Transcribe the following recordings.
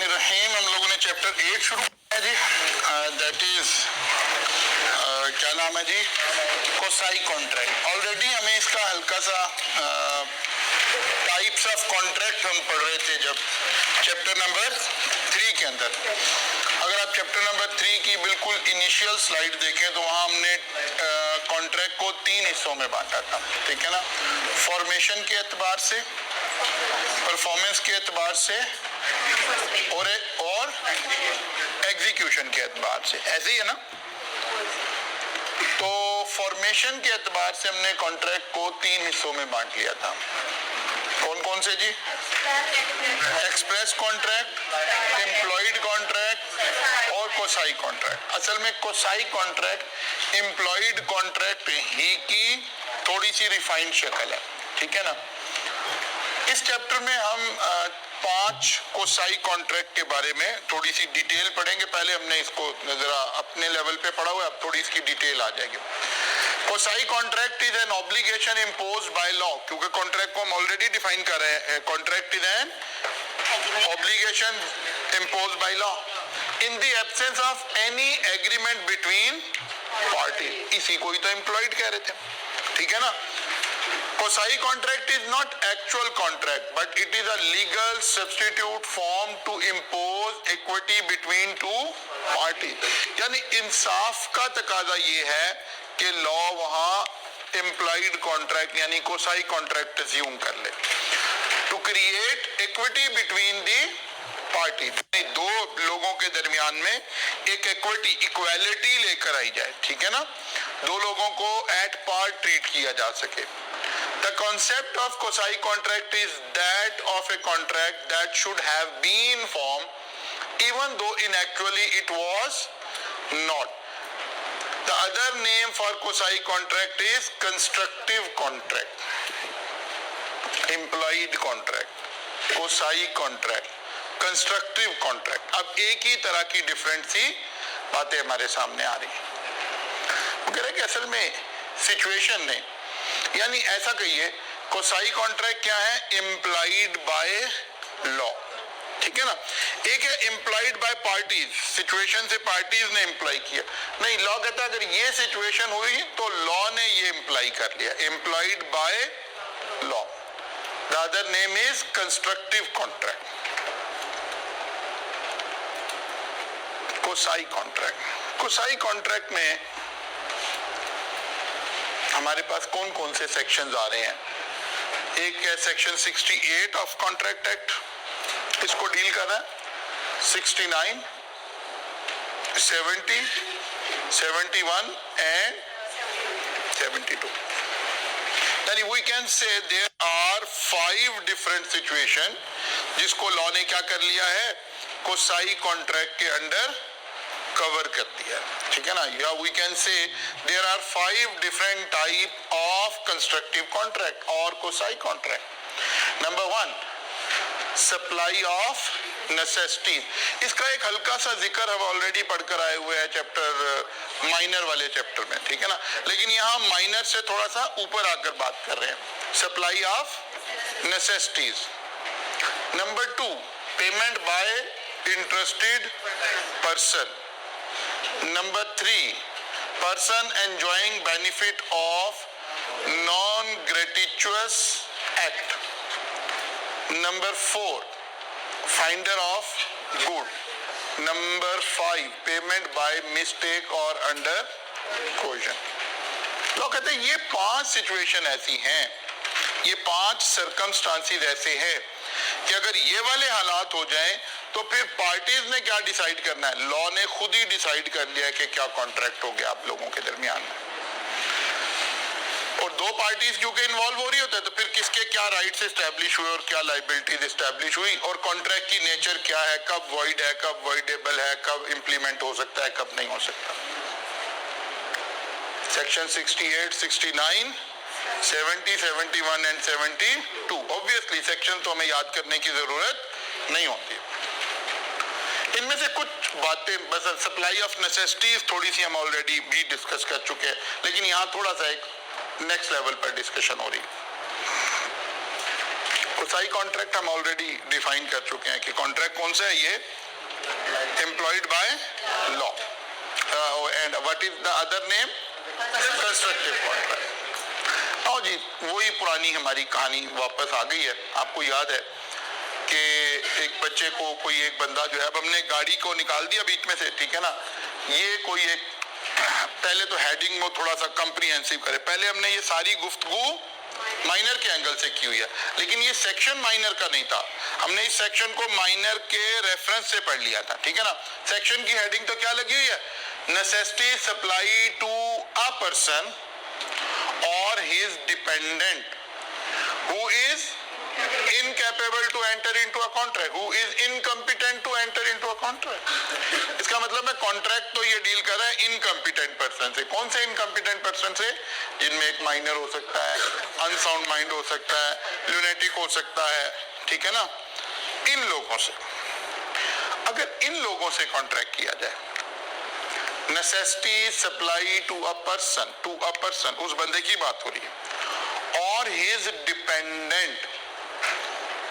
बिस्मिल्लाहिर्रहमानिर्रहीम। हम लोगों ने चैप्टर 8 शुरू किया है जी, दैट इज क्या नाम है जी, कोसाई कॉन्ट्रैक्ट। ऑलरेडी हमें इसका हल्का सा टाइप्स ऑफ कॉन्ट्रैक्ट हम पढ़ रहे थे जब चैप्टर नंबर 3 के अंदर। अगर आप चैप्टर नंबर 3 की बिल्कुल इनिशियल स्लाइड देखें तो वहाँ हमने कॉन्ट्रैक्ट को 3 हिस्सों में बांटा था, ठीक है ना। फॉर्मेशन के एतबार से, परफॉर्मेंस के एतबार से और एग्जीक्यूशन के एतबार से, ऐसे ही है ना। तो फॉर्मेशन के एतबार से हमने कॉन्ट्रैक्ट को 3 हिस्सों में बांट लिया था। कौन कौन से जी? एक्सप्रेस कॉन्ट्रैक्ट, एम्प्लॉयड कॉन्ट्रैक्ट और कोसाई कॉन्ट्रैक्ट। असल में कोसाई कॉन्ट्रैक्ट एम्प्लॉयड कॉन्ट्रैक्ट ही की थोड़ी सी रिफाइंड शक्ल है, ठीक है ना। इस चैप्टर में हम 5 कोसाई कॉन्ट्रैक्ट के बारे में थोड़ी सी डिटेल पढ़ेंगे। पहले हमने इसको जरा अपने लेवल पे पढ़ा हुआ है, अब थोड़ी इसकी डिटेल आ जाएगी। Kosai contract is an obligation imposed by law, क्योंकि कॉन्ट्रैक्ट को हम ऑलरेडी डिफाइन कर रहे हैं। Contract is an obligation imposed by law in the absence of any agreement between party. इसी को ही तो एम्प्लॉयड कह रहे थे, ठीक है ना। Quasi contract is not actual contract, but it is a legal substitute formed to impose equity between two parties. यानी इंसाफ का तकाजा ये है कि लॉ वहाँ implied contract यानी कोसाई contract assume कर ले to create equity between the parties. दो लोगों के दरमियान में एक equity, equality लेकर आई जाए, ठीक है ना। दो लोगों को at par treat किया जा सके। The concept of quasi contract is that of a contract that should have been formed even though inactually it was not. The other name for quasi contract is constructive contract, implied contract, quasi contract, constructive contract. अब एक ही तरह की different सी बातें हमारे सामने आ रही हैं। वो कह रहे कि असल में सिचुएशन ने, यानी ऐसा कहिए कोसाई कॉन्ट्रैक्ट क्या है? इम्प्लाइड बाय लॉ, ठीक है ना। एक है इम्प्लाइड बाय पार्टीज, सिचुएशन से पार्टीज ने इम्प्लाई किया। नहीं, लॉ कहता है अगर ये सिचुएशन हुई तो लॉ ने ये इम्प्लाई कर लिया, implied by law. The other name is constructive contract, Kosai contract. Kosai contract में हमारे पास कौन कौन से सेक्शंस आ रहे हैं? एक है सेक्शन 68 ऑफ कॉन्ट्रैक्ट एक्ट, इसको डील कर रहा है। 69, 70, 71 एंड 72। यानी we can say there are 5 different situation जिसको लॉ ने क्या कर लिया है? कोसाई कॉन्ट्रैक्ट के अंडर कवर कर दिया है, ठीक है ना। या we can say there are 5 different type of constructive contract और quasi contract. Number 1, supply of necessities. इसका एक हल्का सा जिक्र हम ऑलरेडी पढ़कर आए हुए हैं चैप्टर माइनर वाले चैप्टर में, ठीक है ना। लेकिन यहाँ माइनर से थोड़ा सा ऊपर आकर बात कर रहे हैं, supply of necessities. Number 2, payment by interested person. Number 3, person enjoying benefit of non-gratuitous act. Number 4, finder of good. Number 5, payment by mistake or under coercion. लोग कहते हैं ये 5 सिचुएशन ऐसी हैं, ये 5 सर्कमस्टांसेस ऐसे हैं कि अगर ये वाले हालात हो जाएं तो फिर पार्टीज ने क्या डिसाइड करना है? लॉ ने खुद ही डिसाइड कर लिया है कि क्या कॉन्ट्रैक्ट हो गया आप लोगों के दरमियान में। और 2 पार्टीज क्योंकि इन्वॉल्व हो रही होता है तो फिर किसके क्या राइट्स एस्टैब्लिश हुए और क्या लायबिलिटीज एस्टैब्लिश हुई और कॉन्ट्रैक्ट की नेचर क्या है, कब वॉइड है, कब वॉइडेबल है, कब इंप्लीमेंट हो सकता है, कब नहीं हो सकता। Section 68, 69, 70, 71 and 72। ऑब्वियसली सेक्शन तो हमें याद करने की जरूरत नहीं होती। इनमें से कुछ बातें बस सप्लाई ऑफ नेसेसिटीज थोड़ी सी हम ऑलरेडी भी डिस्कस कर चुके हैं, लेकिन यहाँ थोड़ा सा एक नेक्स्ट लेवल पर डिस्कशन हो रही है। कोसाई कॉन्ट्रैक्ट हम ऑलरेडी डिफाइन कर चुके हैं कि कॉन्ट्रैक्ट कौन सा है, ये employed by law, and what is the other name, constructive contract. और जी वही पुरानी हमारी कहानी वापस आ गई है। आपको याद है कि एक बच्चे को कोई एक बंदा जो है, अब हमने गाड़ी को निकाल दिया बीच में से, ठीक है ना, ये कोई एक, पहले तो हेडिंग वो थोड़ा सा कंप्रीहेंसिव करे, पहले हमने ये सारी गुफ्तगू माइनर के एंगल से की हुई है, लेकिन ये सेक्शन माइनर का नहीं था, हमने इस सेक्शन को माइनर के रेफरेंस से पढ़ लिया था, ठीक है ना। सेक्शन की हेडिंग तो क्या लगी हुई है, necessity supply to a person और his dependent who is incapable to enter into a contract, who is incompetent to enter into a contract। इसका मतलब है कॉन्ट्रैक्ट तो ये डील कर रहा है इनकम्पिटेंट पर्सन से। कौन से इनकम्पिटेंट पर्सन से, जिनमें एक माइनर हो सकता है, अनसाउंड माइंड हो सकता है, ल्यूनेटिक हो सकता है, ठीक है ना, इन लोगों से। अगर इन लोगों से कॉन्ट्रैक्ट किया जाए, necessity supply to a person, उस बंदे की बात हो रही है, और हिज डिपेंडेंट।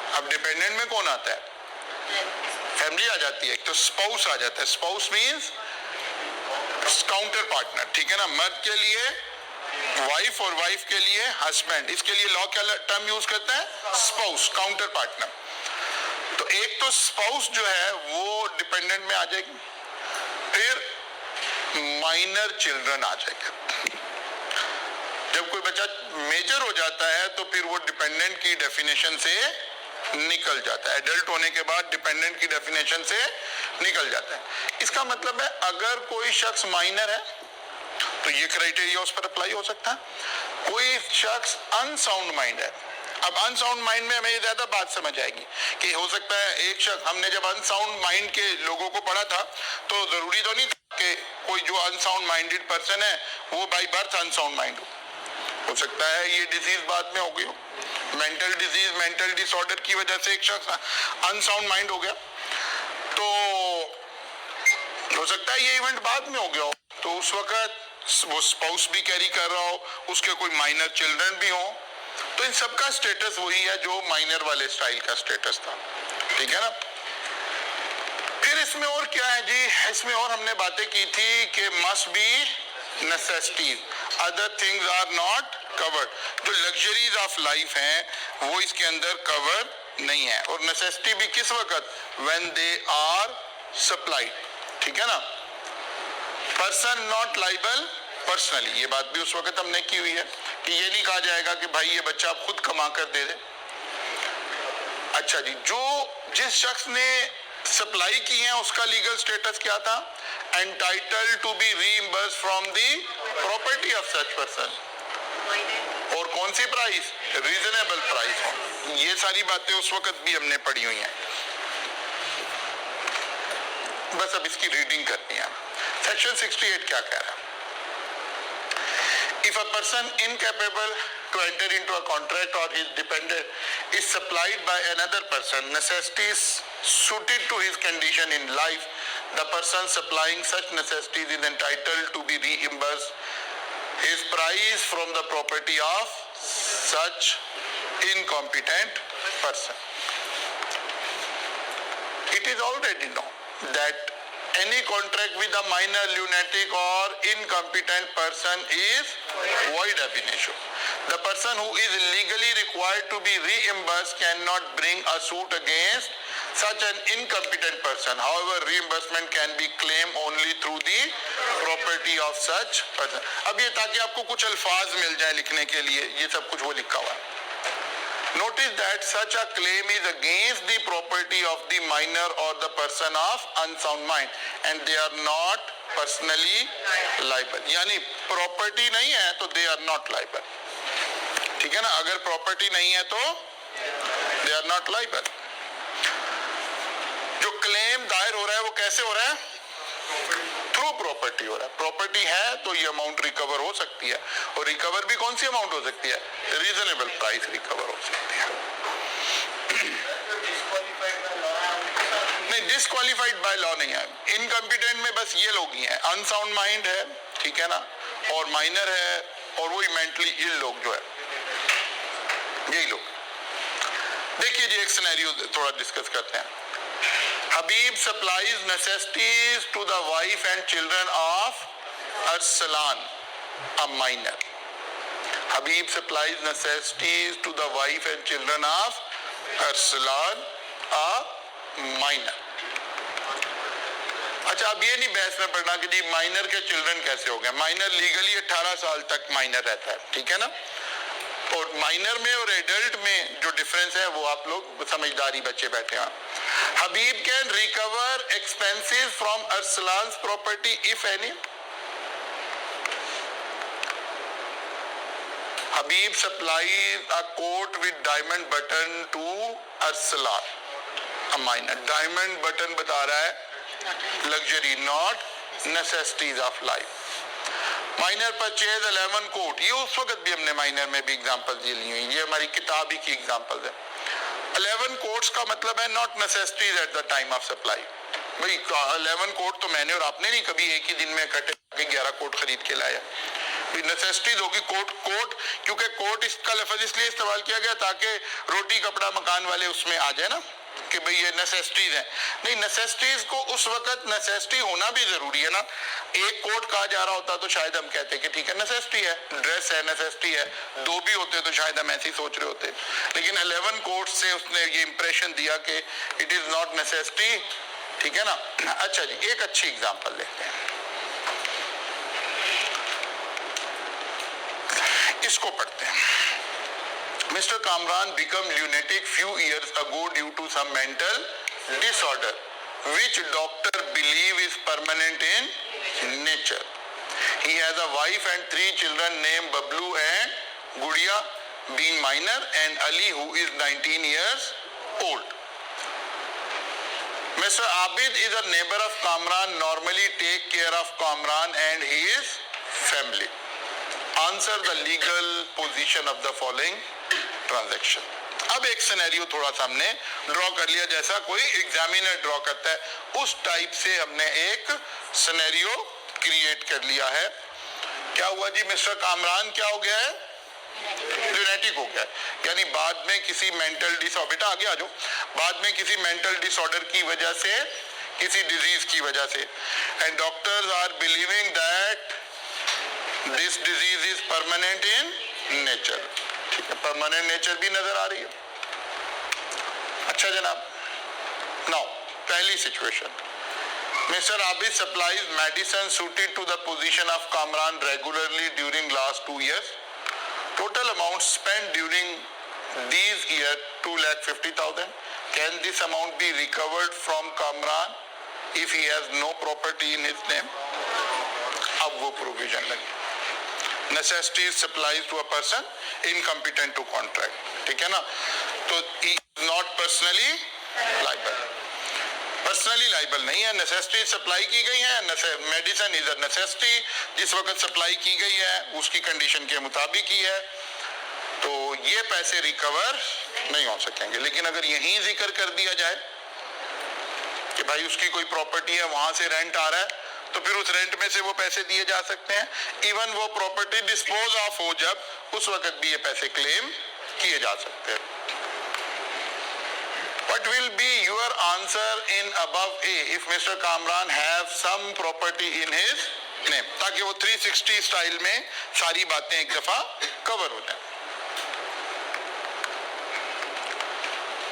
अब डिपेंडेंट में कौन आता है, फैमिली आ जाती है, तो स्पाउस आ जाता है। स्पाउस मींस काउंटर पार्टनर, ठीक है ना। मर्द के लिए वाइफ और वाइफ के लिए हस्बैंड, इसके लिए लॉ क्या टर्म यूज करता है, स्पाउस, काउंटर पार्टनर। तो एक तो स्पाउस जो है वो डिपेंडेंट में आ जाएगी, फिर माइनर चिल्ड्रन आ जाएगा। जब कोई बच्चा मेजर हो जाता है तो फिर वो डिपेंडेंट की डेफिनेशन से निकल जाता है, एडल्ट होने के बाद डिपेंडेंट की डेफिनेशन से निकल जाता है। इसका मतलब है अगर कोई शख्स माइनर है तो ये क्राइटेरिया उस पर अप्लाई हो सकता है। कोई शख्स अनसाउंड माइंड है, अब अनसाउंड माइंड में हमें ज्यादा बात समझ आएगी कि हो सकता है एक शख्स, हमने जब अनसाउंड माइंड के लोगों को पढ़ा था तो जरूरी तो नहीं था कि कोई जो अनसाउंड माइंडेड पर्सन है वो बाय बर्थ अनसाउंड माइंड हो सकता है ये डिजीज बाद में हो गई हो, मेंटल डिजीज, मेंटल डिसऑर्डर की वजह से एक शख्स अनसाउंड माइंड हो गया, तो हो सकता है ये इवेंट बाद में हो गया हो, तो उस वक्त वो स्पाउस भी कैरी कर रहा हो, उसके कोई माइनर चिल्ड्रन भी हो, तो इन सबका स्टेटस वही है जो माइनर वाले स्टाइल का स्टेटस था, ठीक है ना। फिर इसमें और क्या है जी, इसमें और हमने बातें की थी कि must be necessities, other things are not covered. जो लग्जरीज ऑफ लाइफ हैं वो इसके अंदर कवर नहीं है, और नेसेसिटी भी किस वक्त, व्हेन दे आर सप्लाइड, ठीक है ना। पर्सन नॉट लाइबल पर्सनली, ये बात भी उस वक्त हमने की हुई है कि ये नहीं कहा जाएगा कि भाई ये बच्चा आप खुद कमा कर दे दे। अच्छा जी, जिस शख्स ने सप्लाई की है उसका लीगल स्टेटस क्या था, entitled to be reimburse from the property of such person, और कौन सी प्राइस, रीजनेबल प्राइस हो। ये सारी बातें उस वक्त भी हमने पढ़ी हुई हैं, बस अब इसकी रीडिंग करनी है। सेक्शन 68 क्या कह रहा है, if a person incapable to enter into a contract or his dependent is supplied by another person necessities suited to his condition in life, the person supplying such necessities is entitled to be reimbursed his price from the property of such incompetent person. It is already known that any contract with a minor, lunatic or incompetent person is void ab initio. The person who is legally required to be reimbursed cannot bring a suit against such an incompetent person. However, reimbursement can be claimed only through the property of such person. अब ये ताकि आपको कुछ अल्फाज मिल जाए लिखने के लिए, ये सब कुछ वो लिखा हुआ है। Notice that such a claim is against the property of the minor or the person of unsound mind and they are not personally liable. यानी प्रॉपर्टी नहीं है तो they are not liable, ठीक है ना। अगर प्रॉपर्टी नहीं है तो they are not liable. जो क्लेम दायर हो रहा है वो कैसे हो रहा है, थ्रू प्रॉपर्टी हो रहा है। प्रॉपर्टी है तो ये अमाउंट रिकवर हो सकती है, और रिकवर भी कौन सी अमाउंट हो सकती है, रीजनेबल प्राइस रिकवर हो सकती है। नहीं, डिस्क्वालिफाइड बाय लॉ नहीं है। इनकम्पिटेंट में बस ये लोग ही हैं, अनसाउंड माइंड है, ठीक है ना, और माइनर है, और वही मेंटली इल लोग जो है, यही लोग। देखिए जी, एक सिनेरियो थोड़ा डिस्कस करते हैं. Habib supplies necessities to the wife and children of Arsalan, a minor. Habib supplies necessities to the wife and children of Arsalan, a minor. अच्छा, अब ये नहीं बहस में पढ़ना कि जी माइनर के चिल्ड्रन कैसे हो गए. माइनर लीगली 18 साल तक माइनर रहता है, ठीक है ना. और माइनर में और एडल्ट में जो डिफरेंस है वो आप लोग समझदारी बच्चे बैठे हैं. Habib can recover expenses from Arsalan property if any. Habib supplies a coat with diamond button to Arsalan, a minor. Diamond button बता रहा है luxury, not necessities of life. Minor purchase 11 coat. ये उस वक्त भी हमने माइनर में भी एग्जांपल दी हुई, ये हमारी किताब ही की एग्जांपल है. 11 कोट्स का मतलब है not necessities at the time of supply. भाई 11 कोट तो मैंने और आपने नहीं कभी एक ही दिन में इकट्ठे 11 कोट खरीद के लाया. नेसेसिटीज होगी कोट. कोट क्योंकि कोट इसका लफ्ज इसलिए इस्तेमाल किया गया ताकि रोटी कपड़ा मकान वाले उसमें आ जाए ना कि भाई ये नेसेसिटीज है. नहीं, नेसेसिटीज को उस वक्त नेसेसिटी होना भी जरूरी है ना. एक कोट कहा जा रहा होता तो शायद हम कहते कि ठीक है नेसेसिटी है, ड्रेस है नेसेसिटी है. दो भी होते तो शायद हम ऐसे ही सोच रहे होते. लेकिन 11 कोट से उसने ये इंप्रेशन दिया कि इट इज नॉट नेसेसिटी, ठीक है ना. अच्छा जी, एक अच्छी एग्जांपल लेते हैं, इसको पढ़ते हैं. Mr. Kamran became lunatic few years ago due to some mental disorder, which doctor believe is permanent in nature. He has a wife and 3 children named Bablu and Gudiya, being minor, and Ali, who is 19 years old. Mr. Abid is a neighbor of Kamran, normally take care of Kamran and his family. Answer the legal position of the following transaction. अब एक scenario थोड़ा सा हमने draw कर लिया, जैसा कोई examiner draw करता है उस टाइप से हमने एक सिनेरियो क्रिएट कर लिया है. क्या हुआ जी, मिस्टर कामरान क्या हो गया है, ल्यूनेटिक हो गया. यानी बाद में किसी मेंटल डिसऑर्डर, बेटा आगे आ जाओ, बाद में किसी मेंटल डिसऑर्डर की वजह से, किसी डिजीज की वजह से, and doctors are believing that this disease is permanent in nature. ठीक है, परमानेंट नेचर भी नजर आ रही है. अच्छा जनाब, नाउ पहली situation, mister Abid supplies medicine suited to the position of Kamran regularly during last 2 years. Total amount spent during these years 2,50,000. Can this amount be recovered from Kamran if he has no property in his name? अब वो provision लगी, necessities supplies to a person incompetent to contract. ठीक है ना, तो he is not personally liable. Personally liable नहीं है, necessity supply की गई है. मेडिसिन इज अ नेसेसिटी, जिस वक्त सप्लाई की गई है उसकी कंडीशन के मुताबिक ही है, तो ये पैसे रिकवर नहीं हो सकेंगे. लेकिन अगर यहीं जिक्र कर दिया जाए कि भाई उसकी कोई प्रॉपर्टी है, वहां से रेंट आ रहा है, तो फिर उस रेंट में से वो पैसे दिए जा सकते हैं. इवन वो प्रॉपर्टी डिस्पोज ऑफ हो जब, उस वक्त भी ये पैसे क्लेम किए जा सकते हैं. What will be your answer in above A if Mr. Kamran have some property in his name? ताकि वो 360 स्टाइल में सारी बातें एक दफा कवर हो जाए.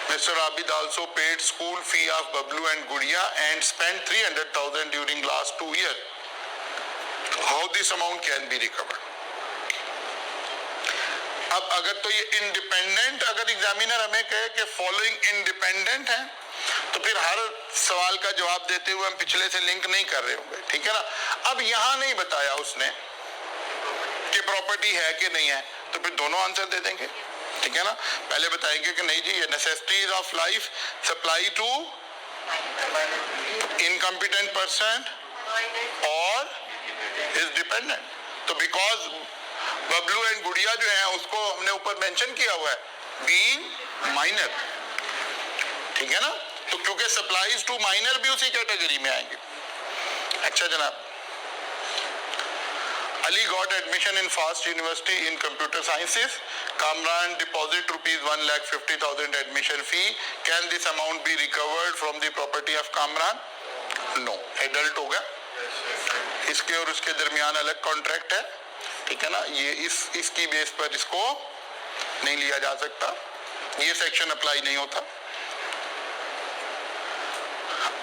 Mr. Abid also paid school fee of Bablu and Gudiya and spent 300,000 during last 2 years. How this amount can be recovered? अब अगर तो ये इंडिपेंडेंट, अगर एग्जामिनर हमें कहे कि फॉलोइंग इंडिपेंडेंट है, तो फिर हर सवाल का जवाब देते हुए हम पिछले से लिंक नहीं कर रहे होंगे. ठीक है ना. अब यहां नहीं बताया उसने कि प्रॉपर्टी है कि नहीं है, तो फिर दोनों आंसर दे देंगे. ठीक है ना. पहले बताएंगे कि नहीं जी ये necessities of life supply to incompetent person और इज डिपेंडेंट. तो बिकॉज बबलू एंड गुड़िया जो है उसको हमने ऊपर मेंशन किया हुआ है बीइंग माइनर. ठीक है ना. तो क्योंकि सप्लाईज टू माइनर भी उसी कैटेगरी में आएंगे. अच्छा जनाब, Ali got admission in Fast University in Computer Sciences. Kamran deposit rupees 1,50,000 admission fee. Can this amount be recovered from the property of Kamran? No. Adult होगा, इसके और उसके दरमियान अलग कॉन्ट्रैक्ट है, ठीक है ना, ये इसकी बेस पर इसको नहीं लिया जा सकता, ये सेक्शन अप्लाई नहीं होता.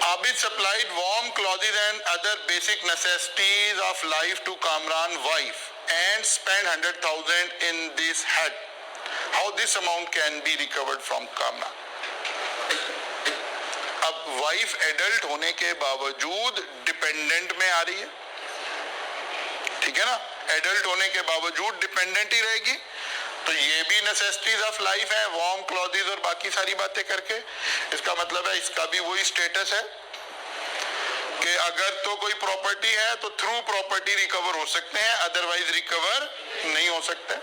Abid supplied warm clothes and other basic necessities of life to Kamran's wife and spent 100,000 in this head. How this amount can be recovered from Kamran? अब वाइफ एडल्ट होने के बावजूद डिपेंडेंट में आ रही है, ठीक है ना, एडल्ट होने के बावजूद डिपेंडेंट ही रहेगी, तो ये भी नेसेसिटीज ऑफ लाइफ है, वार्म क्लॉथेस और बाकी सारी बातें करके. इसका मतलब है इसका भी वही स्टेटस है कि अगर तो कोई प्रॉपर्टी है तो थ्रू प्रॉपर्टी रिकवर हो सकते हैं, अदरवाइज रिकवर नहीं हो सकते.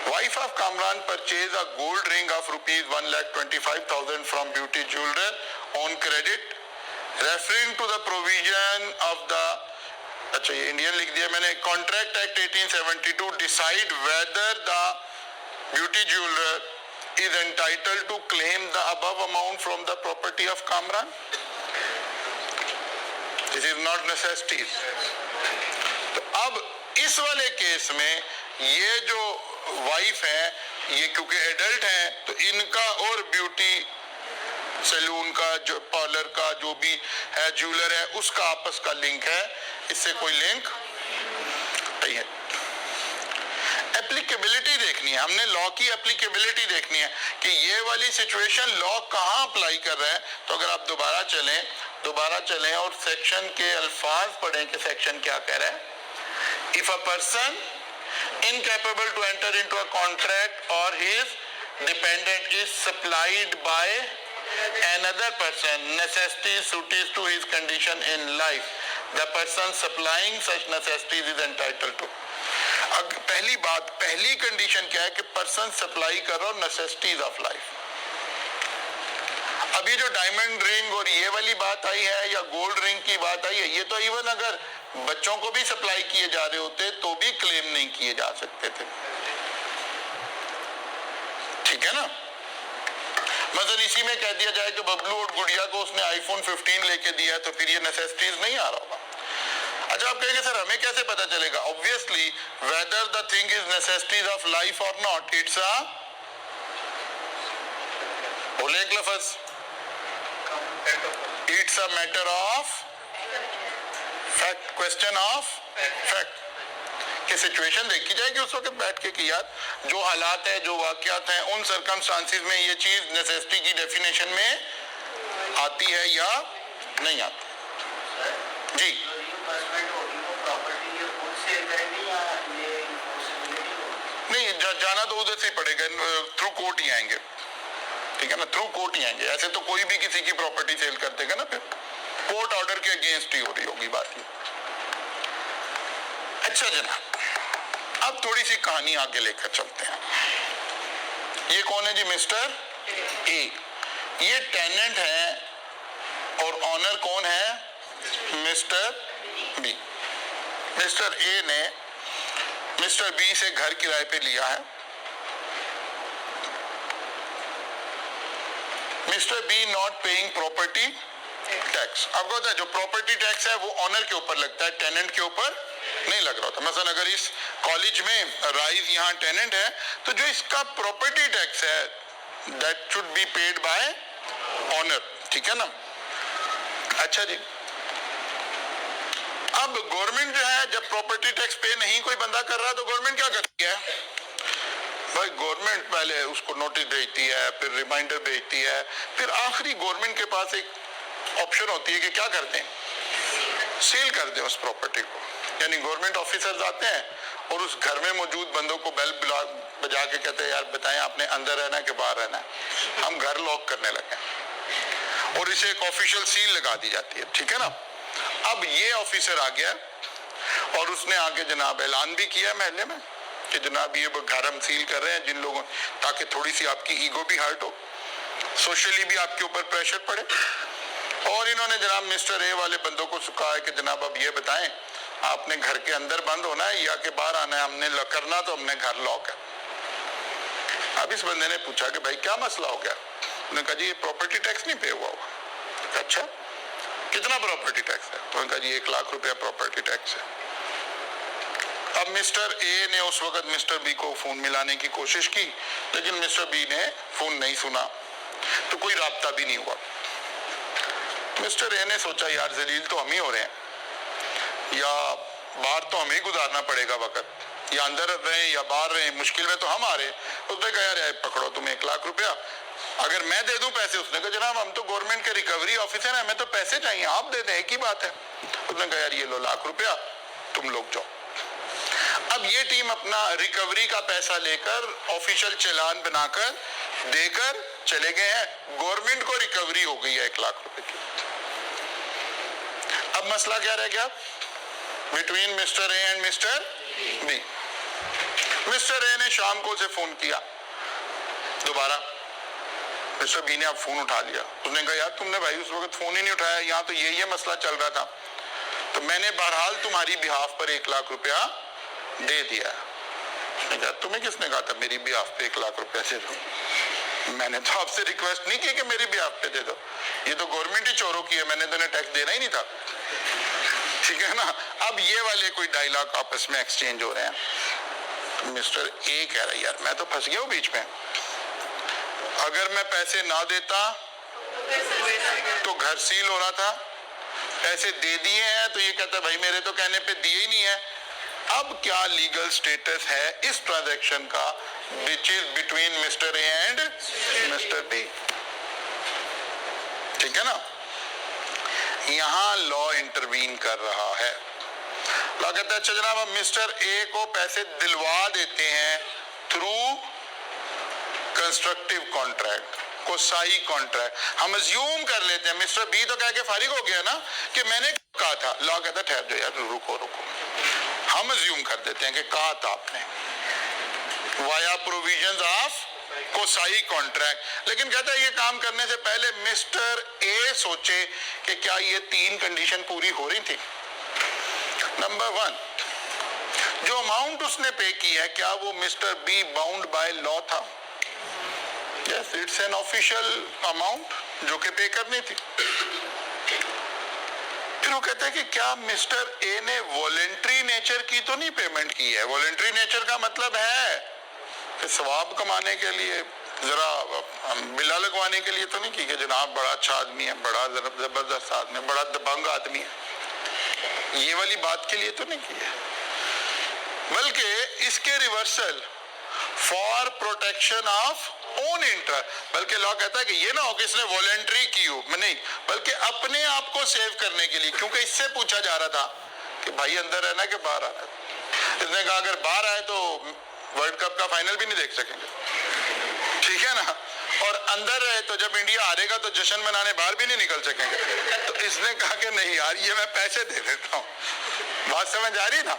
Wife of Kamran purchased a gold ring of rupees 1,25,000 from beauty jeweler on credit, referring to the provision of the, अच्छा ये इंडियन लिख दिया मैंने, Contract Act 1872 decide whether the beauty jeweler is entitled to claim the above amount from the property of Kamran. This is not necessities. तो अब इस वाले case में ये जो वाइफ है, ये क्योंकि एडल्ट है, तो इनका और ब्यूटी सैलून का, जो पार्लर का जो भी है, ज्वेलर है, उसका आपस का लिंक है, इससे कोई लिंक नहीं है. एप्लीकेबिलिटी देखनी है, हमने लॉ की एप्लीकेबिलिटी देखनी है कि ये वाली सिचुएशन लॉ कहाँ अप्लाई कर रहा है. तो अगर आप दोबारा चलें और सेक्शन के अल्फाज पढ़ें कि सेक्शन क्या कह रहा है. If a person incapable to enter into a contract or his dependent is supplied by another person necessities suited to his condition in life, the person supplying such necessities is entitled to. अब पहली condition क्या है कि person supply कर रहा हो necessities of life. अभी जो डायमंड रिंग और ये वाली बात आई है या गोल्ड रिंग की बात आई है, ये तो इवन अगर बच्चों को भी सप्लाई किए जा रहे होते तो भी क्लेम नहीं किए जा सकते थे, ठीक है ना. मतलब इसी में कह दिया जाए कि बबलू और गुड़िया को उसने आईफोन 15 लेके दिया तो फिर ये नेसेसिटीज नहीं आ रहा होगा. अच्छा आप कहेंगे सर हमें कैसे पता चलेगा. Obviously whether the thing is necessities of life और नॉट, इट्स अ, बोले एक लफ्ज, it's a matter of fact, question of fact की सिचुएशन देखी जाएगी उस वक्त बैठ के कि यार जो हालात है, जो वाकयात हैं, उन सर्कमस्टांसिस में ये चीज नेसेसिटी की डेफिनेशन में आती है या नहीं आती. जी नहीं, जाना तो उधर से पड़ेगा, थ्रू कोर्ट ही आएंगे, ठीक है ना, थ्रू कोर्ट ही आएंगे. ऐसे तो कोई भी किसी की प्रॉपर्टी सेल कर देगा ना, फिर कोर्ट ऑर्डर के अगेंस्ट ही हो रही होगी बात. अच्छा जनाब, अब थोड़ी सी कहानी आगे लेकर चलते हैं. ये कौन है जी, मिस्टर ए. ये टेनेंट है और ऑनर कौन है, मिस्टर बी. मिस्टर ए ने मिस्टर बी से घर किराए पे लिया है. Mister B not paying property tax. आपको पता है जो प्रॉपर्टी टैक्स है वो ऑनर के ऊपर लगता है, टेनेंट के ऊपर नहीं लग रहा था. मसलन अगर इस कॉलेज में राइज यहाँ टेनेंट है तो जो इसका प्रॉपर्टी टैक्स है that should be paid by honour, ठीक है ना. अच्छा जी, अब गवर्नमेंट जो है जब प्रॉपर्टी टैक्स पे नहीं कोई बंदा कर रहा तो गवर्नमेंट क्या करती है भाई, गवर्नमेंट पहले उसको नोटिस भेजती है, फिर रिमाइंडर भेजती है, फिर आखिरी गवर्नमेंट के पास एक ऑप्शन होती है कि क्या करते हैं, सील कर दे उस प्रॉपर्टी को. यानी गवर्नमेंट ऑफिसर्स आते हैं और उस घर में मौजूद बंदों को बेल बजा के कहते हैं यार बताएं आपने अंदर रहना है कि बाहर रहना है, हम घर लॉक करने लगे, और इसे एक ऑफिशियल सील लगा दी जाती है, ठीक है ना. अब ये ऑफिसर आ गया और उसने आगे जनाब ऐलान भी किया महल्ले में कि जनाब ये घर हम सील कर रहे हैं जिन लोगों, ताकि थोड़ी सी आपकी ईगो भी हर्ट हो, सोशली भी आपके ऊपर प्रेशर पड़े. और इन्होंने जनाब मिस्टर ए वाले बंदों को कहा है कि जनाब अब ये बताएं आपने घर के अंदर बंद होना है या के बाहर आना है, हमने करना तो हमने घर लॉक है। अब इस बंदे ने पूछा कि भाई क्या मसला हो गया? उन्होंने कहा जी ये प्रॉपर्टी टैक्स नहीं पे हुआ होगा। अच्छा कितना प्रॉपर्टी टैक्स है? उन्होंने कहा जी 1 लाख रुपया प्रॉपर्टी टैक्स है। अब मिस्टर ए ने उस वक्त मिस्टर बी को फोन मिलाने की कोशिश की, लेकिन मिस्टर बी ने फोन नहीं सुना, तो कोई राब्ता भी नहीं हुआ। मिस्टर ए ने सोचा यार जलील तो हम ही हो रहे हैं, या बाहर तो हमें गुजारना पड़ेगा वक्त, या अंदर रहे या बाहर रहे, मुश्किल में तो हम आ रहे। उसने कहा यार पकड़ो तुम 1 लाख रुपया, अगर मैं दे दूं पैसे। उसने कहा जनाब हम तो गवर्नमेंट के रिकवरी ऑफिसर हैं, हमें तो पैसे चाहिए, आप दे दें, एक ही बात है। उसने कहा यार ये लो 1 लाख रुपया, तुम लोग जाओ। अब ये टीम अपना रिकवरी का पैसा लेकर ऑफिशियल चालान बनाकर देकर चले गए हैं। गवर्नमेंट को रिकवरी हो गई है 1 लाख रुपए की। अब मसला क्या रह गया between mister A and mister B? Mister A ने शाम को उसे फोन किया दोबारा, मिस्टर बी ने अब फोन उठा लिया। उसने कहा यार तुमने भाई उस वक्त फोन ही नहीं उठाया, यहाँ तो ये मसला चल रहा था, तो मैंने बहरहाल तुम्हारी बिहाफ पर 1 लाख रुपया दे दिया। उसने कहा तुम्हें किसने कहा था मेरी बिहाफ पे 1 लाख रुपया दे दो? मैंने तो आपसे रिक्वेस्ट नहीं की कि मेरी बिहाफ पे दे दो, ये तो गवर्नमेंट ही चोरों की है, मैंने तो टैक्स देना ही नहीं था। ठीक है ना? अब ये वाले कोई डायलॉग आपस में एक्सचेंज हो रहे हैं। मिस्टर ए कह रहा है यार मैं तो फंस गया हूं बीच में, अगर मैं पैसे ना देता तो घर सील हो रहा था, पैसे दे दिए हैं तो ये कहता है भाई मेरे तो कहने पे दिए ही नहीं है। अब क्या लीगल स्टेटस है इस ट्रांजैक्शन का which is between mister A and mister B? ठीक है ना? यहां लॉ इंटरवीन कर रहा है। लॉ कहता है अच्छा जनाब हम मिस्टर ए को पैसे दिलवा देते हैं through constructive contract, Kosai contract. हम अज्यूम कर लेते हैं, मिस्टर बी तो कह के फारिग हो गया ना कि मैंने कहा था। लॉ कहता है ठहर जाओ यार, रुको, हम अज्यूम कर देते हैं कि कहा था आपने via provisions of Kosai contract. लेकिन कहता है ये काम करने से पहले मिस्टर ए सोचे कि क्या ये 3 कंडीशन पूरी हो रही थी। नंबर 1, जो अमाउंट उसने पे की है क्या वो mister B bound by law था? Yes, it's an official amount जो कि पे करनी थी। फिर वो कहता है कि क्या मिस्टर ए ने वॉलेंट्री नेचर की तो नहीं पेमेंट की है? वॉलेंट्री नेचर का मतलब है कि सवाब कमाने के लिए, जरा बिला लगवाने के लिए तो नहीं की कि जनाब बड़ा अच्छा आदमी है, बड़ा जबरदस्त आदमी है, बड़ा दबंग आदमी है, ये वाली बात के लिए तो नहीं की है। बल्कि इसके reversal for protection of own interest. बल्कि लॉ कहता है कि ये ना हो कि इसने वॉलेंट्री की हो, नहीं, बल्कि अपने आप को सेव करने के लिए, क्योंकि इससे पूछा जा रहा था कि भाई अंदर रहना कि बाहर आना। इसने कहा अगर बाहर आए तो वर्ल्ड कप का फाइनल भी नहीं देख सकेंगे, ठीक है ना, और अंदर रहे तो जब इंडिया हारेगा तो जश्न मनाने बाहर भी नहीं निकल सकेंगे। तो इसने कहा कि नहीं यार ये मैं पैसे दे देता हूँ। बात समझ आ रही ना?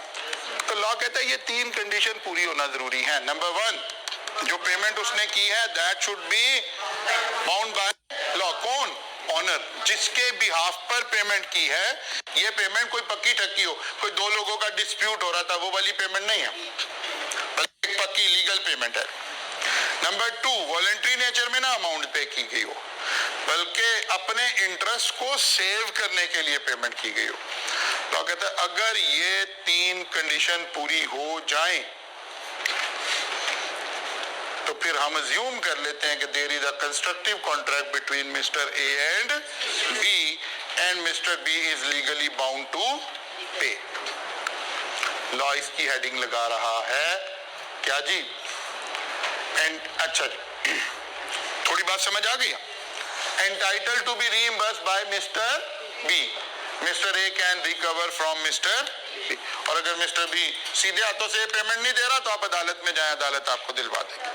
तो लॉ कहता है ये 3 कंडीशन पूरी होना जरूरी है। नंबर 1, जो पेमेंट उसने की है that should be bound by law. कौन? ऑनर, जिसके बिहाफ पर पेमेंट की है। ये पेमेंट कोई पक्की ठक्की हो, कोई 2 लोगों का डिस्प्यूट हो रहा था, वो वाली पेमेंट नहीं है, बल्कि पक्की लीगल पेमेंट है। नंबर 2, वॉलेंट्री नेचर में ना अमाउंट पे की गई हो, बल्कि अपने इंटरेस्ट को सेव करने के लिए पेमेंट की गई हो। तो कहता है अगर ये 3 कंडीशन पूरी हो जाएं तो फिर हम अज्यूम कर लेते हैं कि there is a constructive contract between mister A and B and mister B is legally bound to pay. Law इसकी हेडिंग लगा रहा है क्या जी? एंड अच्छा जी, थोड़ी बात समझ आ गई? Entitled to be reimbursed by mister B, mister A can recover from mister B. और अगर मिस्टर बी सीधे हाथों से पेमेंट नहीं दे रहा तो आप अदालत में जाएं, अदालत आपको दिलवा देगी।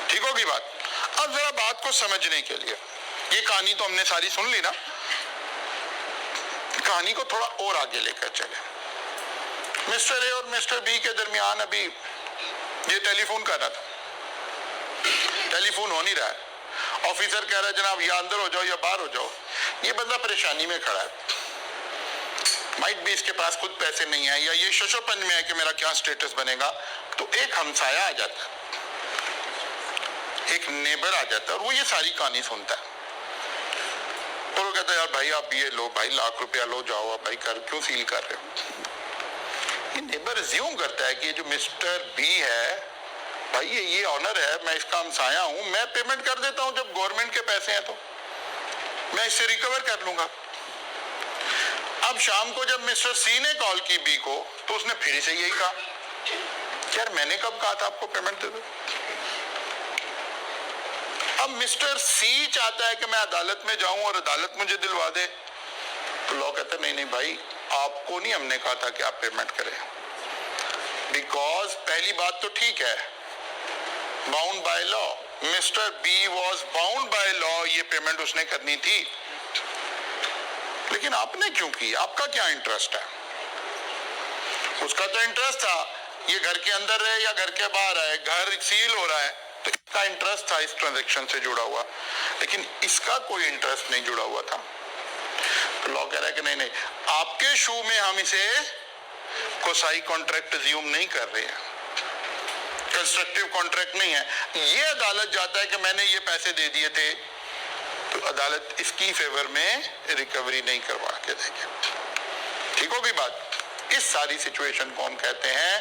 ठीक होगी बात? अब जरा बात को समझने के लिए, ये कहानी तो हमने सारी सुन ली ना, कहानी को थोड़ा और आगे लेकर चले। मिस्टर ए और मिस्टर बी के दरमियान अभी ये टेलीफोन कर रहा था, टेलीफोन हो नहीं रहा है। ऑफिसर कह रहा है जनाब या अंदर हो जाओ या बाहर हो जाओ। ये बंदा परेशानी में खड़ा है, माइट भी इसके पास खुद पैसे नहीं है या ये शशोपन में है कि मेरा क्या स्टेटस बनेगा, तो एक हमसाया आ जाता है, एक नेबर आ जाता है और वो ये सारी कहानी सुनता है और वो कहता है यार भाई आप ये लो भाई, लाख रुपया लो, जाओ आप भाई, कर क्यों सील कर रहे हो। ये नेबर अज्यूम करता है कि ये जो मिस्टर बी है भाई ये ऑनर है, मैं इसका हमसाया हूं, मैं पेमेंट कर देता हूं, जब गवर्नमेंट के पैसे हैं तो मैं इससे रिकवर कर लूंगा। अब शाम को जब मिस्टर सी ने कॉल की बी को, तो उसने फिर से यही कहा, यार मैंने कब कहा था आपको पेमेंट दे दो। अब मिस्टर सी चाहता है कि मैं अदालत में जाऊं और अदालत मुझे दिलवा दे, तो लॉ कहता है नहीं नहीं भाई, आपको नहीं हमने कहा था कि आप पेमेंट करें, बिकॉज पहली बात तो ठीक है, bound by law, mister B was bound by law, ये पेमेंट उसने करनी थी, लेकिन आपने क्यों की, आपका क्या इंटरेस्ट है। उसका तो इंटरेस्ट था ये घर के अंदर रहे या घर के बाहर आए, घर सील हो रहा है तो इसका इंटरेस्ट था इस ट्रांजैक्शन से जुड़ा हुआ, लेकिन इसका कोई इंटरेस्ट नहीं जुड़ा हुआ था। तो लॉ कह रहा है कि नहीं नहीं, आपके शू में हम इसे कोसाई कॉन्ट्रैक्ट अज्यूम नहीं कर रहे हैं, कंस्ट्रक्टिव कॉन्ट्रैक्ट नहीं है। ये अदालत जाता है कि मैंने ये पैसे दे दिए थे, तो अदालत इसकी फेवर में रिकवरी नहीं करवा के देगी। ठीक होगी बात। इस सारी सिचुएशन को हम कहते हैं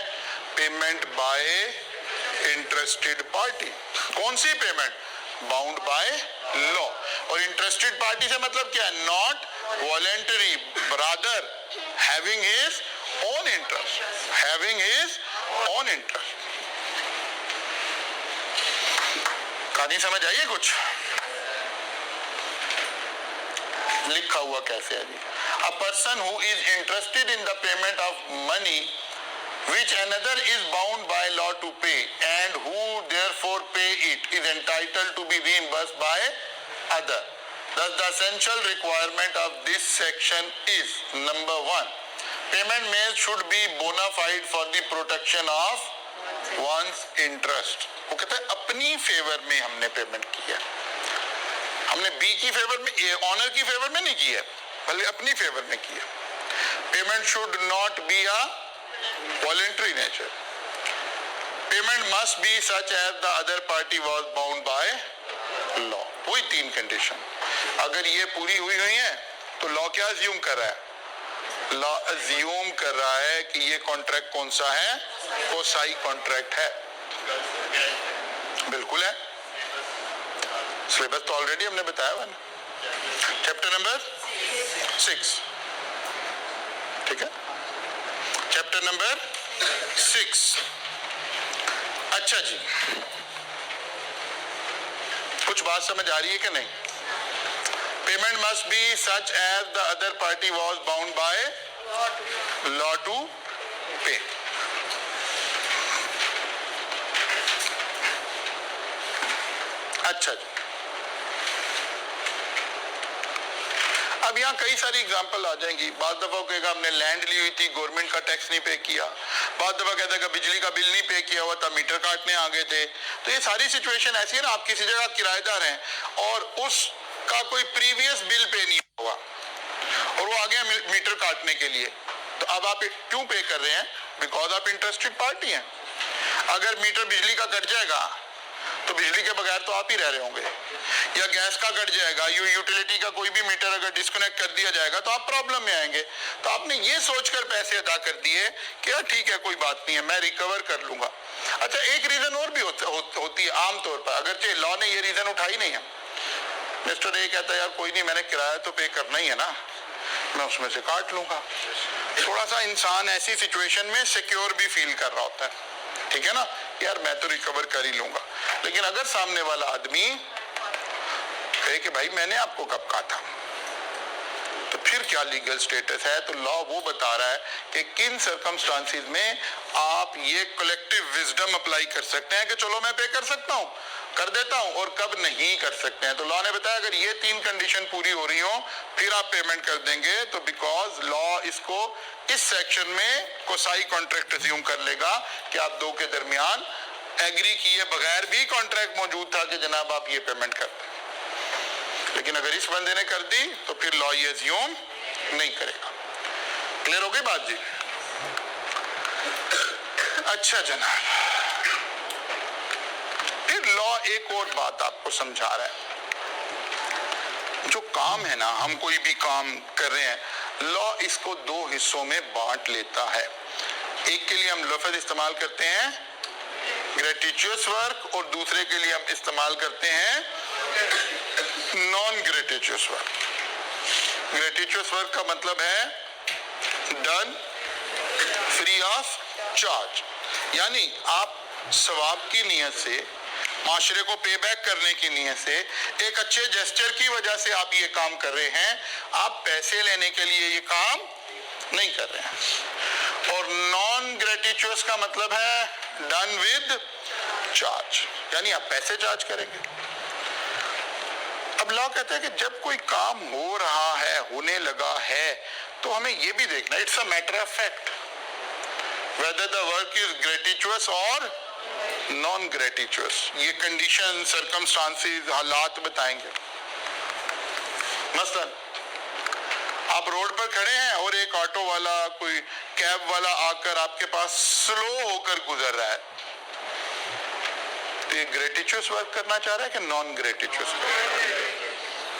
पेमेंट बाय इंटरेस्टेड पार्टी। कौन सी पेमेंट? Bound by law. और इंटरेस्टेड पार्टी से मतलब क्या है? Not voluntary, rather having his own interest, having his own interest. कहानी समझ आइए कुछ? लिखा हुआ कैसे है जी? A person who is interested in the payment of money which another is bound by law to pay and who therefore pay it is entitled to be reimbursed by other. Thus the essential requirement of this section is number 1, payment made should be bona fide for the protection of one's interest. वो कहते हैं अपनी favour में हमने payment की है, हमने B की फेवर में, ऑनर की फेवर में नहीं की है, बल्कि अपनी फेवर में की है। Payment should not be a voluntary nature, payment must be such as the other party was bound by law. वही 3 कंडीशन अगर ये पूरी हुई है तो लॉ क्या अज्यूम कर रहा है? लॉ अज्यूम कर रहा है कि ये कॉन्ट्रैक्ट कौन सा है? कोसाई कॉन्ट्रैक्ट है। बिल्कुल है, सिलेबस तो ऑलरेडी हमने बताया हुआ ना, चैप्टर नंबर 6, ठीक है, चैप्टर नंबर 6। अच्छा जी, कुछ बात समझ आ रही है कि नहीं? Payment must be such as the other party was bound by law to pay. अच्छा जी, अब यहाँ कई सारी एग्जांपल आ जाएंगी। बाद दफा कहेगा हमने लैंड ली हुई थी, गवर्नमेंट का टैक्स नहीं पे किया, बाद दफा कहता है बिजली का बिल नहीं पे किया हुआ था, मीटर काटने आ गए थे। तो ये सारी सिचुएशन ऐसी है ना, आप किसी जगह किराएदार हैं और उसका कोई प्रीवियस बिल पे नहीं हुआ और वो आ गया मीटर काटने के लिए, तो अब आप क्यों पे कर रहे हैं? बिकॉज आप इंटरेस्टेड पार्टी हैं। अगर मीटर बिजली का कट जाएगा तो बिजली के बगैर तो आप ही रह रहे होंगे, या गैस का कट जाएगा, यूटिलिटी का कोई भी मीटर अगर डिस्कनेक्ट कर दिया जाएगा तो आप प्रॉब्लम में आएंगे। तो आपने ये सोचकर पैसे अदा कर दिए कि यार ठीक है कोई बात नहीं है, मैं रिकवर कर लूंगा। अच्छा, एक रीजन और भी होती है आमतौर पर, अगरचे लॉ ने ये रीजन उठाई नहीं है। मिस्टर ए कहता है यार कोई नहीं, मैंने किराया तो पे करना ही है ना, मैं उसमें से काट लूंगा। थोड़ा सा इंसान ऐसी सिचुएशन में सिक्योर भी फील कर रहा होता है, ठीक है ना, यार मैं तो रिकवर कर ही लूंगा। लेकिन अगर सामने वाला आदमी कहे कि भाई मैंने आपको कब कहा था, तो फिर क्या लीगल स्टेटस है? तो लॉ वो बता रहा है कि किन सर्कमस्टांसिस में आप ये कलेक्टिव विजडम अप्लाई कर सकते हैं कि चलो मैं पे कर सकता हूँ, कर देता हूँ, और कब नहीं कर सकते हैं। तो लॉ ने बताया अगर ये 3 कंडीशन पूरी हो रही हो फिर आप पेमेंट कर देंगे, तो बिकॉज लॉ इसको इस सेक्शन में कोसाई कॉन्ट्रैक्ट अज्यूम कर लेगा कि आप दो के दरमियान एग्री किए बगैर भी कॉन्ट्रैक्ट मौजूद था कि जनाब आप ये पेमेंट कर दें। लेकिन अगर इस बंदे ने कर दी तो फिर लॉ ये अज्यूम नहीं करेगा। क्लियर हो गई बात जी? अच्छा जनाब, फिर लॉ एक और बात आपको समझा रहा है। जो काम है ना, हम कोई भी काम कर रहे हैं, लॉ इसको दो हिस्सों में बांट लेता है। एक के लिए हम लफ्ज इस्तेमाल करते हैं ग्रेटिचुअस वर्क, और दूसरे के लिए हम इस्तेमाल करते हैं नॉन ग्रेटिचुअस वर्क। ग्रेटिचुअस वर्क का मतलब है डन फ्री ऑफ चार्ज, यानी आप सवाब की नीयत से, माशरे को पे बैक करने की नीयत से, एक अच्छे जेस्चर की वजह से आप ये काम कर रहे हैं, आप पैसे लेने के लिए ये काम नहीं कर रहे हैं। और नॉन ग्रेटिचुअस का मतलब है डन विद चार्ज, यानी आप पैसे चार्ज करेंगे। अब लॉ कहता है कि जब कोई काम हो रहा है, होने लगा है, तो हमें ये भी देखना, it's a matter of fact whether the work is gratuitous or non gratuitous। ये कंडीशन, सर्कमस्टांसेस, हालात बताएंगे। मसलन आप रोड पर खड़े हैं और एक ऑटो वाला, कोई कैब वाला आकर आपके पास स्लो होकर गुजर रहा है, तो ये ग्रेटिचुअस वर्क करना चाह रहा है कि नॉन ग्रेटिचुअस?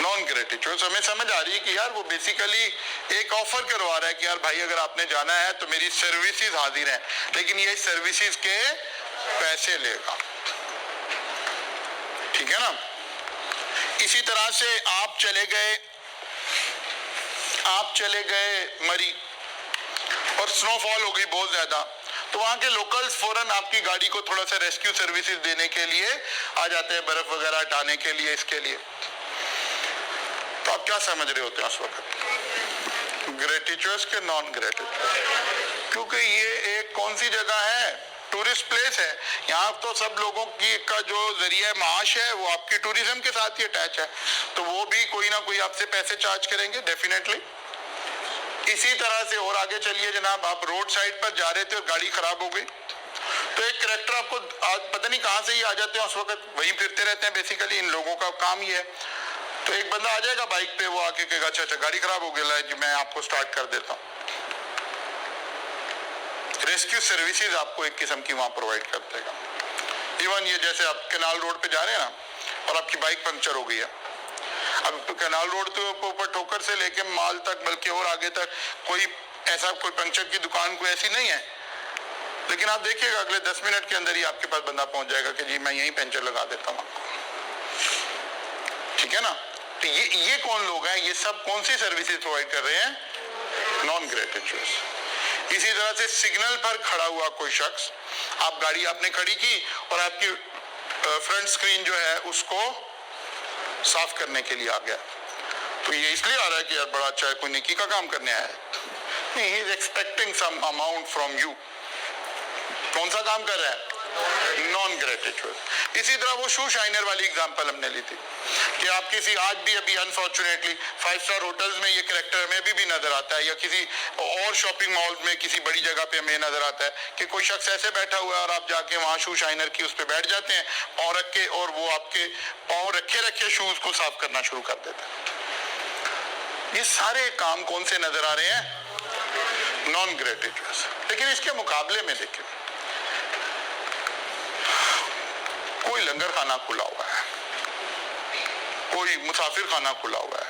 नॉन ग्रेटिचुअस। हमें समझ आ रही है कि यार वो बेसिकली एक ऑफर करवा रहा है कि यार भाई अगर आपने जाना है तो मेरी सर्विसेज हाजिर हैं, लेकिन ये सर्विसेज के पैसे लेगा। ठीक है ना? इसी तरह से आप चले गए मरी और स्नोफॉल हो गई बहुत ज्यादा, तो वहां के लोकल्स फौरन आपकी गाड़ी को थोड़ा सा रेस्क्यू सर्विसेज देने के लिए आ जाते हैं, बर्फ वगैरह हटाने के लिए, इसके लिए। तो आप क्या समझ रहे होते हैं उस वक्त, ग्रेटिचुअस के नॉन ग्रेटिचुअस? क्योंकि ये एक कौन सी जगह है, टूरिस्ट प्लेस है। यहाँ तो सब लोगों की का जो जरिया माश है वो आपकी टूरिज्म के साथ ही अटैच है, तो वो भी कोई ना कोई आपसे पैसे चार्ज करेंगे डेफिनेटली। इसी तरह से और आगे चलिए जनाब, आप रोड साइड पर जा रहे थे और गाड़ी खराब हो गई, तो एक करैक्टर आपको पता नहीं कहां से ही आ जाते हैं, उस वक्त वहीं फिरते रहते हैं, बेसिकली इन लोगों का काम ही है। तो एक बंदा आ जाएगा बाइक पे, वो आके कहेगा अच्छा गाड़ी खराब हो गई जी, मैं आपको स्टार्ट कर देता हूँ। रेस्क्यू सर्विसेज आपको एक किस्म की वहां प्रोवाइड कर देगा। इवन ये जैसे आप कैनाल रोड पे जा रहे हैं ना, और आपकी बाइक पंक्चर हो गई है, अब कैनाल रोड के ऊपर ठोकर से लेके माल तक, बल्कि और आगे तक कोई ऐसा कोई पंक्चर की दुकान कोई ऐसी नहीं है, लेकिन आप देखिएगा अगले 10 मिनट के अंदर ही आपके पास बंदा पहुंच जाएगा कि जी मैं यहीं पंक्चर लगा देता हूँ आपको। ठीक है ना? तो ये कौन लोग हैं, ये सब कौन सी सर्विसेज प्रोवाइड कर रहे हैं? Non gratuitous. इसी तरह से सिग्नल पर खड़ा हुआ कोई शख्स, आप गाड़ी आपने खड़ी की और आपकी फ्रंट स्क्रीन जो है उसको साफ करने के लिए आ गया, तो ये इसलिए आ रहा है कि यार बड़ा अच्छा है, कोई नेकी का काम करने आया है। नहीं, he is expecting some amount from you. कौन सा काम कर रहा है? Non gratuitous. इसी तरह वो शू शाइनर वाली एग्जांपल हमने ली थी कि आप किसी, आज भी अभी अनफॉर्चुनेटली 5 स्टार होटल्स में ये करैक्टर हमें अभी भी नजर आता है, या किसी और शॉपिंग मॉल में किसी बड़ी जगह पे हमें नजर आता है कि कोई शख्स ऐसे बैठा हुआ है और आप जाके वहां शू शाइनर की उस पर बैठ जाते हैं, पाँव रख के, और वो आपके पाँव रखे शूज को साफ करना शुरू कर देता है। ये सारे काम कौन से नजर आ रहे हैं? नॉन ग्रेटिचुअस। लेकिन इसके मुकाबले में देखिए, कोई लंगर खाना खुला हुआ है, कोई मुसाफिर खाना खुला हुआ है,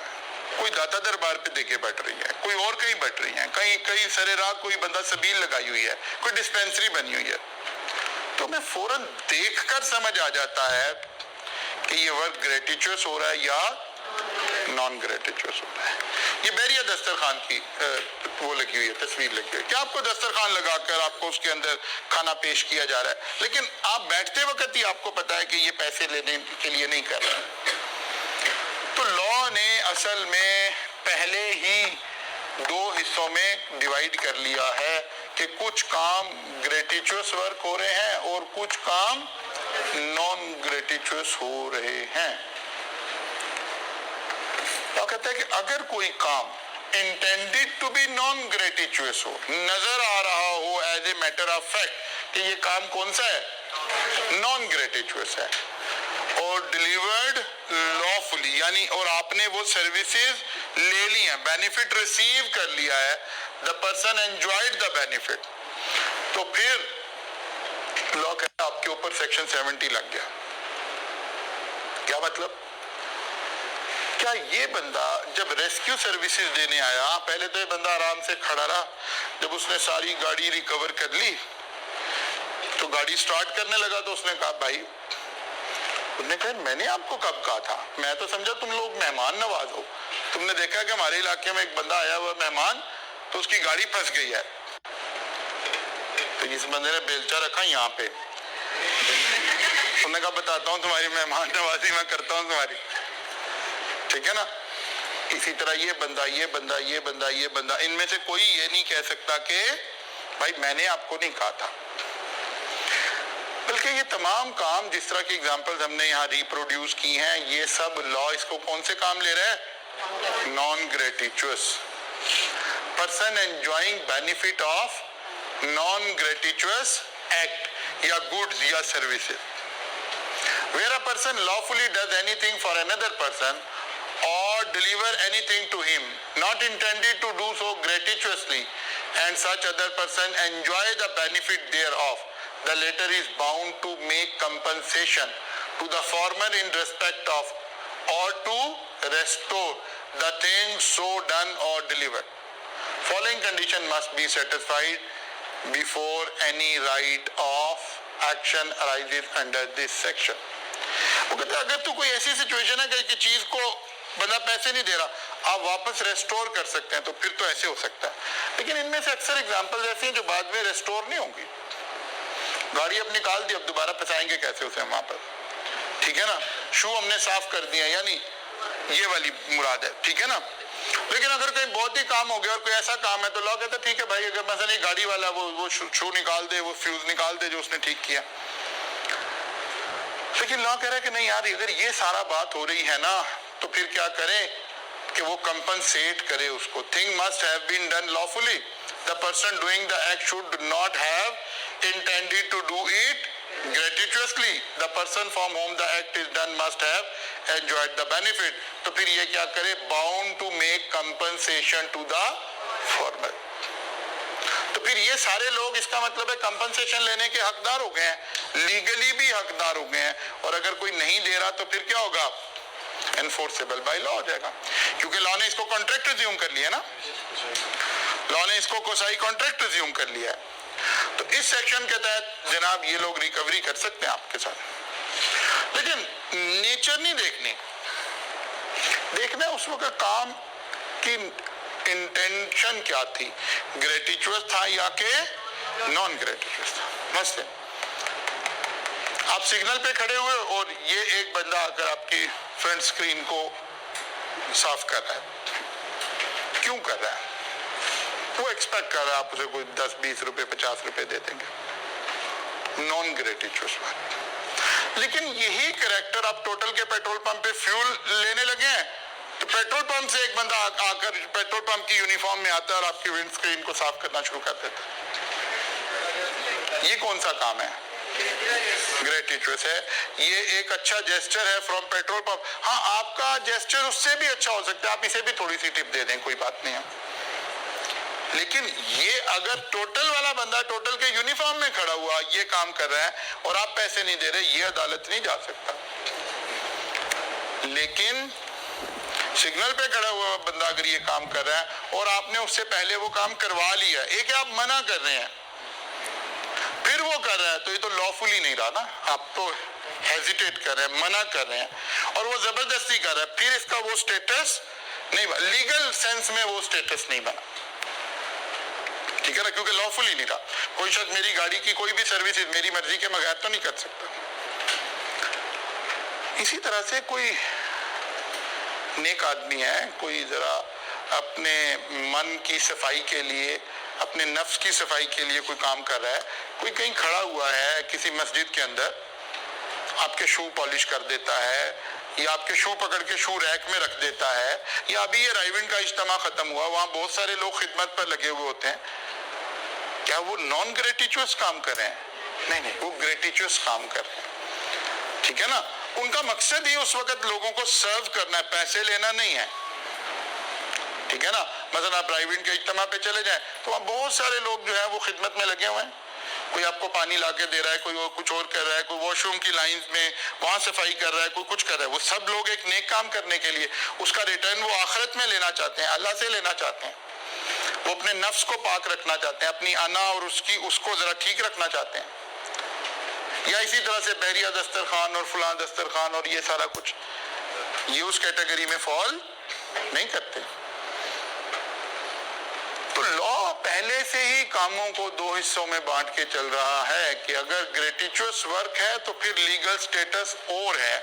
कोई दाता दरबार पे देके बैठ रही है, कोई और कहीं बैठ रही है, कहीं सरे राह कोई बंदा सबील लगाई हुई है, कोई डिस्पेंसरी बनी हुई है, तो मैं फौरन देखकर समझ आ जाता है कि ये वर्क ग्रेटिचुअस हो रहा है या नॉन ग्रेटिचुअस हो रहा है। ये बैरिया दस्तरखान की वो लगी हुई है, तस्वीर लगी हुई है, क्या आपको दस्तरखान लगाकर आपको उसके अंदर खाना पेश किया जा रहा है, लेकिन आप बैठते वक्त ही आपको पता है कि ये पैसे लेने के लिए नहीं कर रहा है। तो लॉ ने असल में पहले ही दो हिस्सों में डिवाइड कर लिया है कि कुछ काम ग्रेटिचुअस वर्क हो रहे हैं और कुछ काम नॉन ग्रेटिचुअस हो रहे हैं। तो कहते हैं कि अगर कोई काम intended to be non gratuitous हो, नजर आ रहा हो as a matter of fact कि ये काम कौन सा है, नॉन ग्रेटिचुअस है, और डिलीवर्ड लॉफुली, यानी और आपने वो सर्विसेज ले ली हैं, बेनिफिट रिसीव कर लिया है, the person enjoyed the benefit, तो फिर लॉ कहता है आपके ऊपर सेक्शन 70 लग गया। क्या मतलब? क्या ये बंदा जब रेस्क्यू सर्विसेज देने आया, पहले तो ये बंदा आराम से खड़ा रहा, जब उसने सारी गाड़ी रिकवर कर ली तो गाड़ी स्टार्ट करने लगा तो उसने कहा भाई, उसने कहा मैंने आपको कब कहा था, मैं तो समझा तुम लोग मेहमान नवाज हो, तुमने देखा कि हमारे इलाके में एक बंदा आया हुआ मेहमान, तो उसकी गाड़ी फंस गई है। तो इस बंदे ने बेलचा रखा यहाँ पे, उसने कहा बताता हूँ तुम्हारी मेहमान नवाजी मैं करता हूँ तुम्हारी, ठीक है ना। इसी तरह ये बंदा ये बंदा ये बंदा ये बंदा, इनमें से कोई ये नहीं कह सकता कि भाई मैंने आपको नहीं कहा था। बल्कि ये तमाम काम जिस तरह की एग्जांपल्स हमने यहाँ रिप्रोड्यूस की हैं, ये सब लॉ इसको कौन से काम ले रहा है? Non gratuitous person enjoying benefit of non gratuitous act या गुड्स या services. Where a person lawfully does anything for another person or deliver anything to him, not intended to do so gratuitously, and such other person enjoy the benefit thereof, the latter is bound to make compensation to the former in respect of or to restore the thing so done or delivered. Following condition must be satisfied before any right of action arises under this section. वो कहते हैं अगर तो कोई ऐसी situation है कि चीज को बंदा पैसे नहीं दे रहा, आप वापस रेस्टोर कर सकते हैं, तो फिर तो ऐसे हो सकता है। लेकिन इनमें से अक्सर एग्जांपल्स ऐसे हैं जो बाद में रेस्टोर नहीं होंगी। गाड़ी अब निकाल दी, अब दोबारा फंसाएंगे कैसे उसे हम वहां पर, ठीक है ना। शू हमने साफ कर दिया, यानी ये वाली मुराद है, ठीक है ना। लेकिन अगर कहीं बहुत ही काम हो गया और कोई ऐसा काम है तो लॉ कहता है ठीक है भाई, अगर मसलन एक गाड़ी वाला वो शू निकाल दे, वो फ्यूज निकाल दे जो उसने ठीक किया। लेकिन लॉ कह रहा है कि नहीं यार, अगर ये सारा बात हो रही है ना, तो फिर क्या करें कि वो कंपनसेट करे उसको। Thing must have been done lawfully, the person doing the act should not have intended to do it gratuitously, the person from whom the act is done must have enjoyed the benefit. तो फिर ये क्या करे? bound to make compensation to the former. तो फिर ये सारे लोग, इसका मतलब है कंपनसेशन लेने के हकदार हो गए हैं, लीगली भी हकदार हो गए हैं, और अगर कोई नहीं दे रहा तो फिर क्या होगा? एनफोर्सेबल बाय लॉ हो जाएगा, क्योंकि लॉ ने इसको कॉन्ट्रैक्ट रिज्यूम कर लिया ना, लॉ ने इसको कोसाई कॉन्ट्रैक्ट रिज्यूम कर लिया है। तो इस सेक्शन के तहत जनाब ये लोग रिकवरी कर सकते हैं आपके साथ। लेकिन नेचर नहीं देखनी, देखना है उस वक्त काम की इंटेंशन क्या थी, ग्रेटिचुअस था या के नॉन ग्रेटिचुअस था। मसले आप सिग्नल पे खड़े हुए और ये एक बंदा आकर आपकी फ्रंट स्क्रीन को साफ कर रहा है, क्यों कर रहा है? वो एक्सपेक्ट कर रहा है आप उसे कोई 10-20 रुपए 50 रुपए दे देंगे, नॉन ग्रेटिचुअस बात। लेकिन यही कैरेक्टर आप टोटल के पेट्रोल पंप पे फ्यूल लेने लगे हैं, तो पेट्रोल पंप से एक बंदा आकर पेट्रोल पंप की यूनिफॉर्म में आता है और आपकी विंड स्क्रीन को साफ करना शुरू कर देता है। ये कौन सा काम है? ग्रेटिचुअस है। ये एक अच्छा जेस्चर है फ्रॉम पेट्रोल पंप। हाँ, आपका जेस्चर उससे भी अच्छा हो सकता है, आप इसे भी थोड़ी सी टिप दे दें, कोई बात नहीं है। लेकिन ये अगर टोटल वाला बंदा टोटल के यूनिफॉर्म में खड़ा हुआ ये काम कर रहा है और आप पैसे नहीं दे रहे, ये अदालत नहीं जा सकता। लेकिन सिग्नल पे खड़ा हुआ बंदा अगर ये काम कर रहा है और आपने उससे पहले वो काम करवा लिया, एक आप मना कर रहे हैं फिर वो कर रहा है, तो ये तो लॉफुली नहीं रहा ना, आप तो हेजिटेट कर रहे हैं, मना कर रहे हैं, और वो जबरदस्ती कर रहा है, फिर इसका वो स्टेटस नहीं बना, लीगल सेंस में वो स्टेटस नहीं बना, ठीक है ना, क्योंकि लॉफुली नहीं रहा। कोई शख्स मेरी गाड़ी की कोई भी सर्विस मेरी मर्जी के बगैर तो नहीं कर सकता। इसी तरह से कोई नेक आदमी है, कोई जरा अपने मन की सफाई के लिए, अपने नफ्स की सफाई के लिए कोई काम कर रहा है, कोई कहीं खड़ा हुआ है किसी मस्जिद के अंदर, आपके शू पॉलिश कर देता है या आपके शू पकड़ के शू रैक में रख देता है, या अभी ये राइविंड का इज्तिमा खत्म हुआ, वहां बहुत सारे लोग खिदमत पर लगे हुए होते हैं, क्या वो नॉन ग्रेटिचुअस काम कर रहे हैं? नहीं, वो ग्रेटिचुअस काम कर रहे हैं, ठीक है ना। उनका मकसद ही उस वक्त लोगों को सर्व करना है, पैसे लेना नहीं है, ठीक है ना। मतलब आप प्राइवेट के इज्तिमा पे चले जाएं तो वहाँ बहुत सारे लोग जो है वो खिदमत में लगे हुए हैं, कोई आपको पानी ला के दे रहा है, कोई वो कुछ और कर रहा है, कोई वॉशरूम की लाइन में वहां सफाई कर रहा है, कोई कुछ कर रहा है। वो सब लोग एक नेक काम करने के लिए उसका रिटर्न वो आखिरत में लेना चाहते हैं, अल्लाह से लेना चाहते हैं, वो अपने नफ्स को पाक रखना चाहते हैं, अपनी अना और उसको जरा ठीक रखना चाहते हैं। या इसी तरह से बहरिया दस्तरखान और फलां दस्तरखान और ये सारा कुछ, ये उस कैटेगरी में फॉल नहीं करते। तो लॉ पहले से ही कामों को दो हिस्सों में बांट के चल रहा है कि अगर ग्रेटिचुअस वर्क है तो फिर लीगल स्टेटस और है,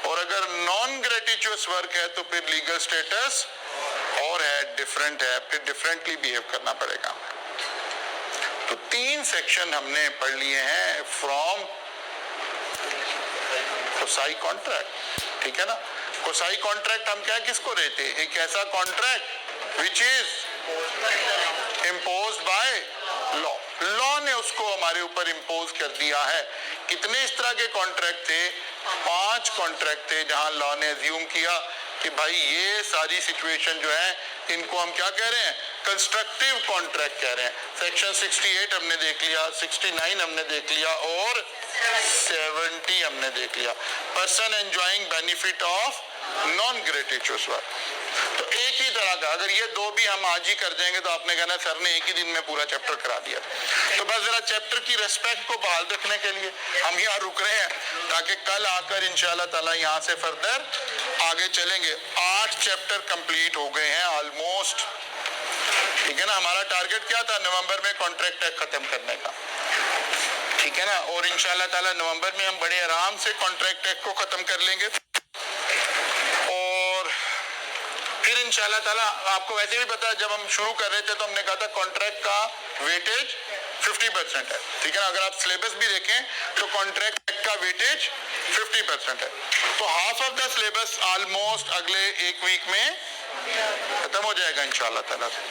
और अगर नॉन ग्रेटिचुअस वर्क है तो फिर लीगल स्टेटस और है, डिफरेंट है, फिर डिफरेंटली बिहेव करना पड़ेगा। तो 3 सेक्शन हमने पढ़ लिए हैं फ्रॉम कोसाई कॉन्ट्रैक्ट, ठीक है ना। कोसाई कॉन्ट्रैक्ट हम क्या किसको देते हैं? एक ऐसा contract which is imposed by law, law ने उसको हमारे ऊपर इम्पोज कर दिया है। कितने इस तरह के कॉन्ट्रैक्ट थे? 5 कॉन्ट्रैक्ट थे जहां लॉ ने अज्यूम किया कि भाई ये सारी सिचुएशन जो है इनको हम क्या कह रहे हैं? कंस्ट्रक्टिव कॉन्ट्रैक्ट कह रहे हैं। सेक्शन 68 हमने देख लिया, 69 हमने देख लिया और 70 हमने देख लिया। Person enjoying benefit of non gratuitous work. तो एक ही तरह का, अगर ये 2 भी हम आज ही कर देंगे तो आपने कहना सर ने एक ही दिन में पूरा चैप्टर करा दिया। तो बस जरा चैप्टर की रिस्पेक्ट को बहाल रखने के लिए हम यहाँ रुक रहे हैं, ताकि कल आकर इंशाल्लाह ताला यहाँ से फर्दर आगे चलेंगे। 8 चैप्टर कंप्लीट हो गए हैं ऑलमोस्ट, ठीक है ना। हमारा टारगेट क्या था? नवंबर में कॉन्ट्रैक्ट एक्ट खत्म करने का, ठीक है ना। और इंशाल्लाह ताला नवंबर में हम बड़े आराम से कॉन्ट्रैक्ट एक्ट को खत्म कर लेंगे। और फिर इंशाल्लाह ताला आपको वैसे भी पता है, जब हम शुरू कर रहे थे तो हमने कहा था कॉन्ट्रैक्ट का वेटेज 50% है, ठीक है ना। अगर आप सिलेबस भी देखें तो कॉन्ट्रैक्ट का वेटेज 50% है। तो half of the syllabus almost अगले 1 वीक में खत्म हो जाएगा इंशाल्लाह ताला से।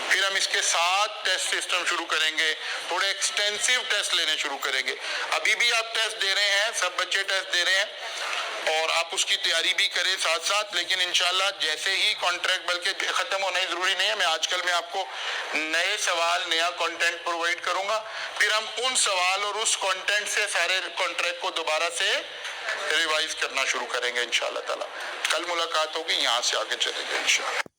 फिर हम इसके साथ टेस्ट सिस्टम शुरू करेंगे, थोड़े एक्सटेंसिव टेस्ट लेने शुरू करेंगे। अभी भी आप टेस्ट दे रहे हैं, सब बच्चे टेस्ट दे रहे हैं और आप उसकी तैयारी भी करें साथ साथ। लेकिन इंशाल्लाह जैसे ही कॉन्ट्रैक्ट, बल्कि खत्म होना ही जरूरी नहीं है, मैं आजकल में आपको नए सवाल, नया कंटेंट प्रोवाइड करूंगा। फिर हम उन सवाल और उस कंटेंट से सारे कॉन्ट्रैक्ट को दोबारा से रिवाइज करना शुरू करेंगे इंशाल्लाह ताला। कल मुलाकात होगी, यहाँ से आगे चलेंगे इंशाल्लाह।